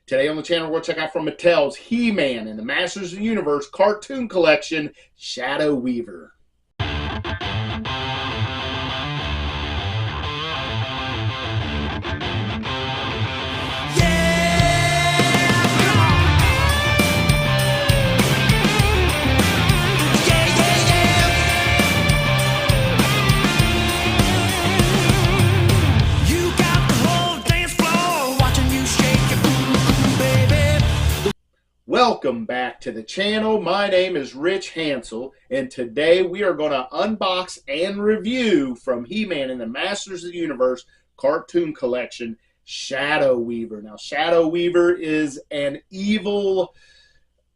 Today on the channel, we'll check out from Mattel's He-Man and the Masters of the Universe cartoon collection, Shadow Weaver. Welcome back to the channel. My name is Rich Hansel, and today we are going to unbox and review from He-Man and the Masters of the Universe cartoon collection, Shadow Weaver. Now, Shadow Weaver is an evil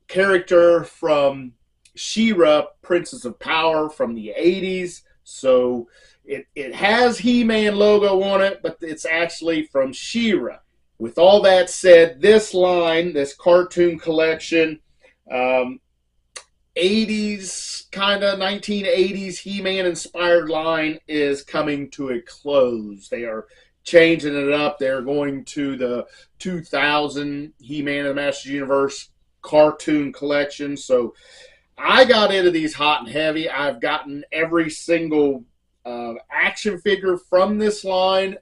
character from Shera, Princess of Power from the 80s. So it has He-Man logo on it, but it's actually from Shera. With all that said, this line, this cartoon collection, 80s, kind of 1980s He-Man inspired line is coming to a close. They are changing it up. They're going to the 2000 He-Man and the Masters Universe cartoon collection. So I got into these hot and heavy. I've gotten every single action figure from this line.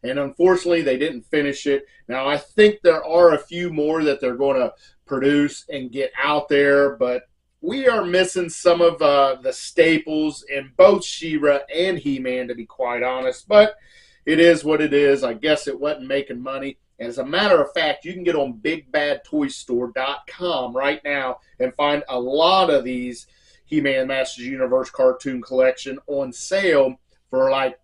And unfortunately, they didn't finish it. Now, I think there are a few more that they're going to produce and get out there, but we are missing some of the staples in both Shera and He-Man, to be quite honest. But it is what it is. I guess it wasn't making money. As a matter of fact, you can get on BigBadToyStore.com right now and find a lot of these He-Man Masters Universe cartoon collection on sale for like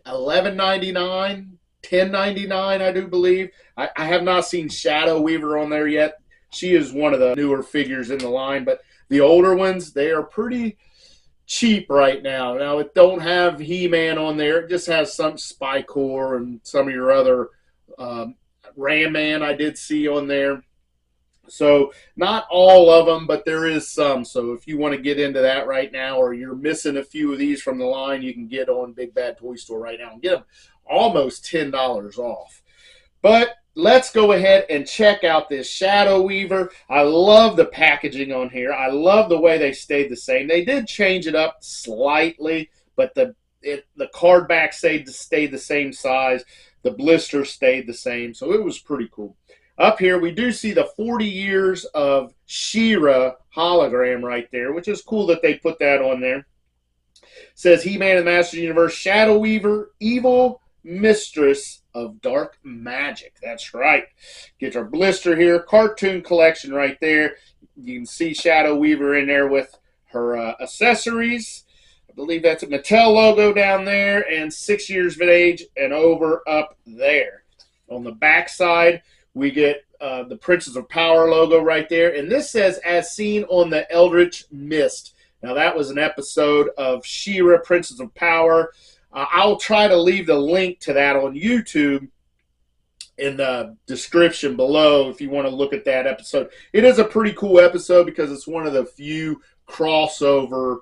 $11.99, $10.99, I do believe. I have not seen Shadow Weaver on there yet. She is one of the newer figures in the line, but the older ones, they are pretty cheap right now. Now, it don't have He-Man on there. It just has some Spy-Core and some of your other Ram Man I did see on there. So not all of them, but there is some. So if you want to get into that right now, or you're missing a few of these from the line, you can get on Big Bad Toy Store right now and get them almost $10 off. But let's go ahead and check out this Shadow Weaver. I love the packaging on here. I love the way they stayed the same. They did change it up slightly, but the card back stayed the same size. The blister stayed the same, so it was pretty cool. Up here, we do see the 40 years of Shera hologram right there, which is cool that they put that on there. It says He-Man and the Masters of the Universe, Shadow Weaver, evil mistress of dark magic. That's right. Get our blister here. Cartoon collection right there. You can see Shadow Weaver in there with her accessories. I believe that's a Mattel logo down there, and 6 years of age and over up there. On the back side, we get the Princess of Power logo right there. And this says, as seen on the Eldritch Mist. Now, that was an episode of Shera, Princess of Power. I'll try to leave the link to that on YouTube in the description below if you want to look at that episode. It is a pretty cool episode because it's one of the few crossover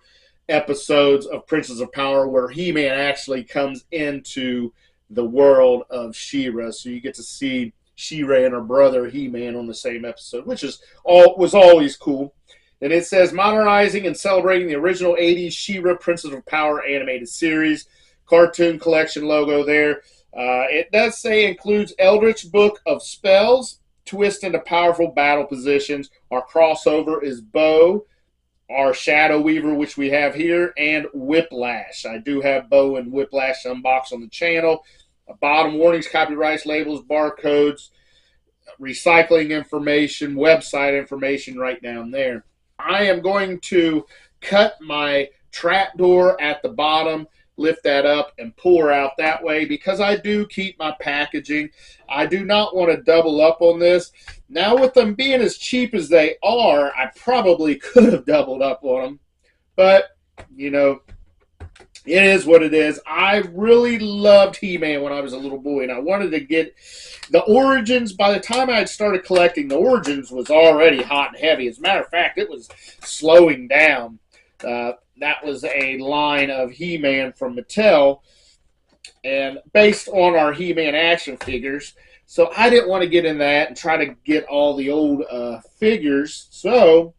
episodes of Princess of Power where He-Man actually comes into the world of Shera. So you get to see Shera and her brother He-Man on the same episode, which was always cool. And it says, modernizing and celebrating the original 80s Shera Princess of Power animated series. Cartoon collection logo there. It does say includes Eldritch Book of Spells, twist into powerful battle positions. Our crossover is Bo, our Shadow Weaver, which we have here, and Whiplash. I do have Bo and Whiplash unboxed on the channel. Bottom warnings, copyrights, labels, barcodes, recycling information, website information right down there. I am going to cut my trap door at the bottom, lift that up, and pull her out that way because I do keep my packaging. I do not want to double up on this. Now, with them being as cheap as they are, I probably could have doubled up on them. But, you know, it is what it is. I really loved He-Man when I was a little boy, and I wanted to get the Origins. By the time I had started collecting, the Origins was already hot and heavy. As a matter of fact, it was slowing down. That was a line of He-Man from Mattel, and based on our He-Man action figures. So I didn't want to get in that and try to get all the old figures. So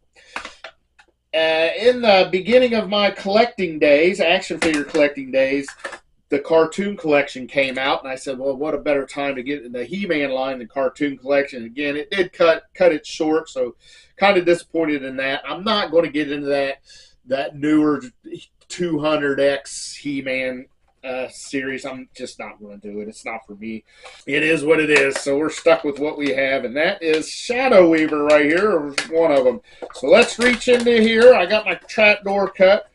in the beginning of my collecting days, action figure collecting days, the cartoon collection came out, and I said, well, what a better time to get in the He-Man line than cartoon collection. Again, it did cut it short, so kind of disappointed in that. I'm not going to get into that newer 200X He-Man series. I'm just not going to do it. It's not for me. It is what it is, so we're stuck with what we have, and that is Shadow Weaver right here, or one of them. So let's reach into here. I got my trapdoor cut.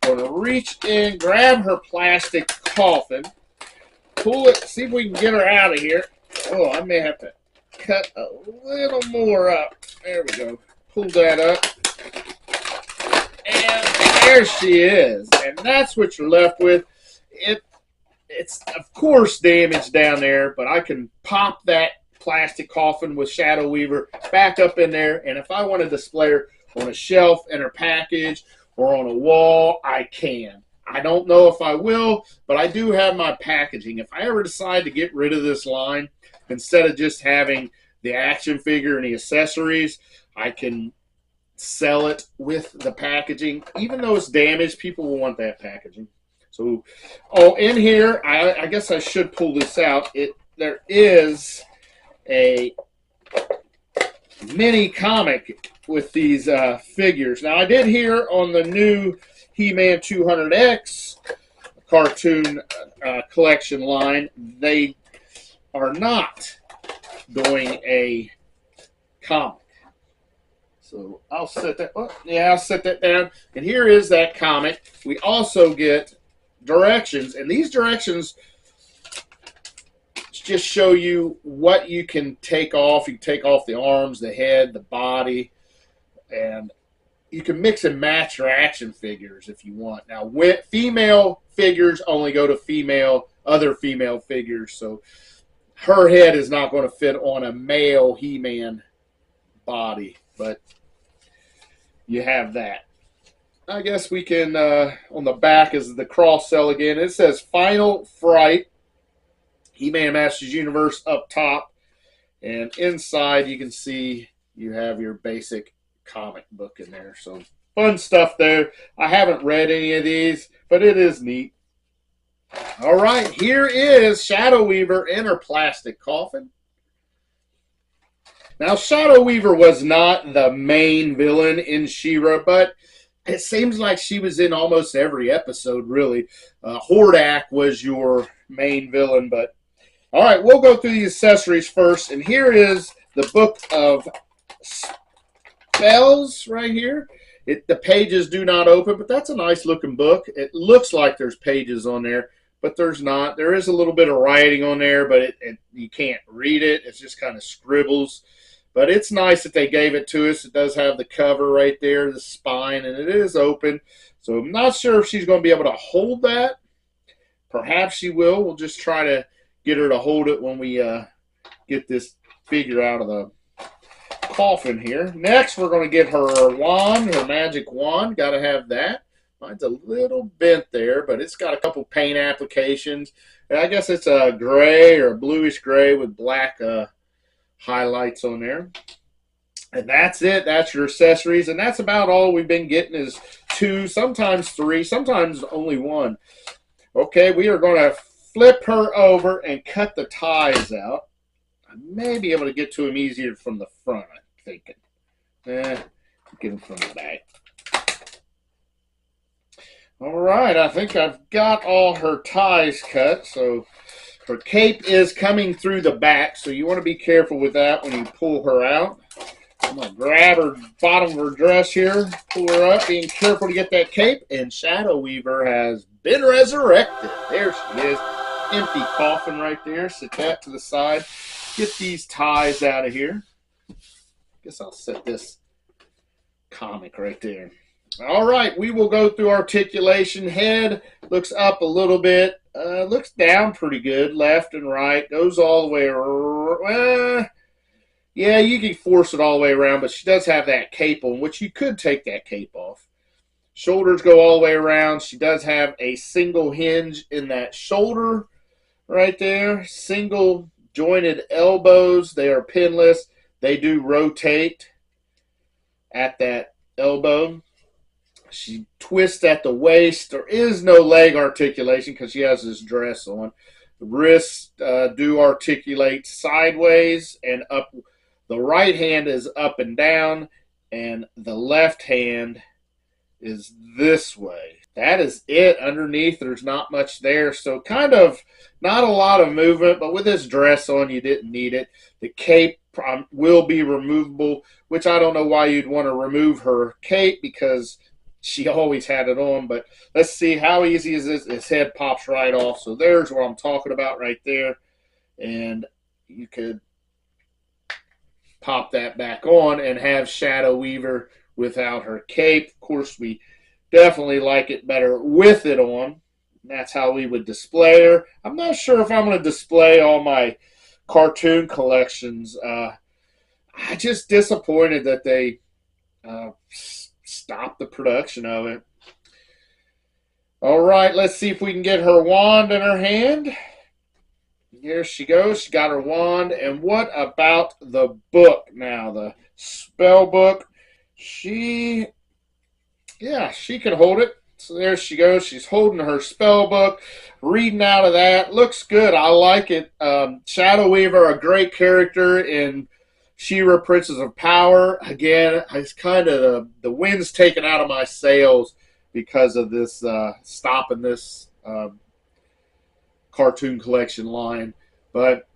I'm going to reach in, grab her plastic coffin, pull it, see if we can get her out of here. Oh, I may have to cut a little more up. There we go. Pull that up. And there she is. And that's what you're left with. It's, of course, damaged down there, but I can pop that plastic coffin with Shadow Weaver back up in there. And if I want to display her on a shelf in her package or on a wall, I can. I don't know if I will, but I do have my packaging. If I ever decide to get rid of this line, instead of just having the action figure and the accessories, I can sell it with the packaging. Even though it's damaged, people will want that packaging. So, oh, in here, I guess I should pull this out. There is a mini comic with these figures. Now, I did hear on the new He-Man 200X cartoon collection line, they are not doing a comic. So I'll set that. Oh, yeah, I'll set that down. And here is that comic. We also get directions, and these directions just show you what you can take off. You can take off the arms, the head, the body, and you can mix and match your action figures if you want. Now, female figures only go to other female figures, so her head is not going to fit on a male He-Man body, but you have that. I guess we can, on the back is the cross cell again. It says Final Fright, He-Man Masters Universe up top. And inside you can see you have your basic comic book in there. So fun stuff there. I haven't read any of these, but it is neat. All right, here is Shadow Weaver in her plastic coffin. Now, Shadow Weaver was not the main villain in She-Ra, but it seems like she was in almost every episode, really. Hordak was your main villain, but all right, we'll go through the accessories first, and here is the book of spells right here. The pages do not open, but that's a nice looking book. It looks like there's pages on there, but there's not. There is a little bit of writing on there, but you can't read it. It's just kind of scribbles. But it's nice that they gave it to us. It does have the cover right there, the spine, and it is open. So I'm not sure if she's going to be able to hold that. Perhaps she will. We'll just try to get her to hold it when we get this figure out of the coffin here. Next, we're going to get her wand, her magic wand. Got to have that. Mine's a little bent there, but it's got a couple paint applications. And I guess it's a gray or a bluish gray with black highlights on there. And that's it. That's your accessories. And that's about all we've been getting is 2, sometimes 3, sometimes only 1. Okay, we are going to flip her over and cut the ties out. I may be able to get to them easier from the front, I'm thinking. Get them from the back. All right, I think I've got all her ties cut. So her cape is coming through the back, so you want to be careful with that when you pull her out. I'm going to grab her bottom of her dress here, pull her up, being careful to get that cape, and Shadow Weaver has been resurrected. There she is. Empty coffin right there. Set that to the side. Get these ties out of here. Guess I'll set this comic right there. All right, we will go through articulation. Head looks up a little bit. Looks down pretty good, left and right. Goes all the way. Yeah, you can force it all the way around, but she does have that cape on, which you could take that cape off. Shoulders go all the way around. She does have a single hinge in that shoulder right there. Single jointed elbows. They are pinless. They do rotate at that elbow. She twists at the waist. There is no leg articulation because she has this dress on. The wrists do articulate sideways and up. The right hand is up and down, and the left hand is this way. That is it. Underneath, there's not much there. So kind of not a lot of movement, but with this dress on, you didn't need it. The cape will be removable, which I don't know why you'd want to remove her cape because she always had it on. But let's see how easy is this. His head pops right off. So there's what I'm talking about right there. And you could pop that back on and have Shadow Weaver without her cape. Of course, we definitely like it better with it on. That's how we would display her. I'm not sure if I'm going to display all my cartoon collections. I'm just disappointed that they stopped the production of it. All right, let's see if we can get her wand in her hand. Here she goes. She got her wand. And what about the book now? The spell book. She can hold it. So there she goes. She's holding her spell book, reading out of that. Looks good. I like it. Shadow Weaver, a great character in She-Ra, Princess of Power. Again, it's kind of the wind's taken out of my sails because of this stopping this cartoon collection line. But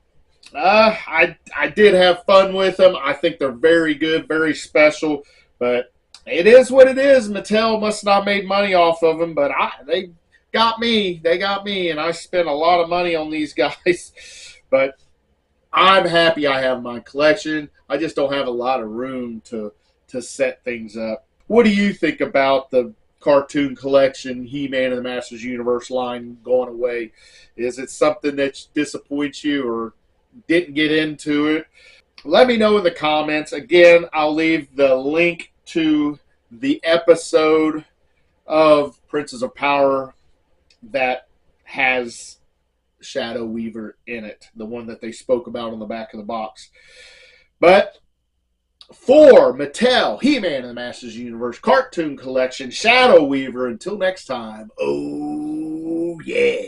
I did have fun with them. I think they're very good, very special. But it is what it is. Mattel must not have made money off of them, but they got me. They got me, and I spent a lot of money on these guys. But I'm happy I have my collection. I just don't have a lot of room to set things up. What do you think about the cartoon collection, He-Man and the Masters Universe line going away? Is it something that disappoints you or didn't get into it? Let me know in the comments. Again, I'll leave the link to the episode of Princess of Power that has Shadow Weaver in it, the one that they spoke about on the back of the box. But for Mattel, He-Man and the Masters Universe Cartoon Collection, Shadow Weaver, until next time, oh yeah.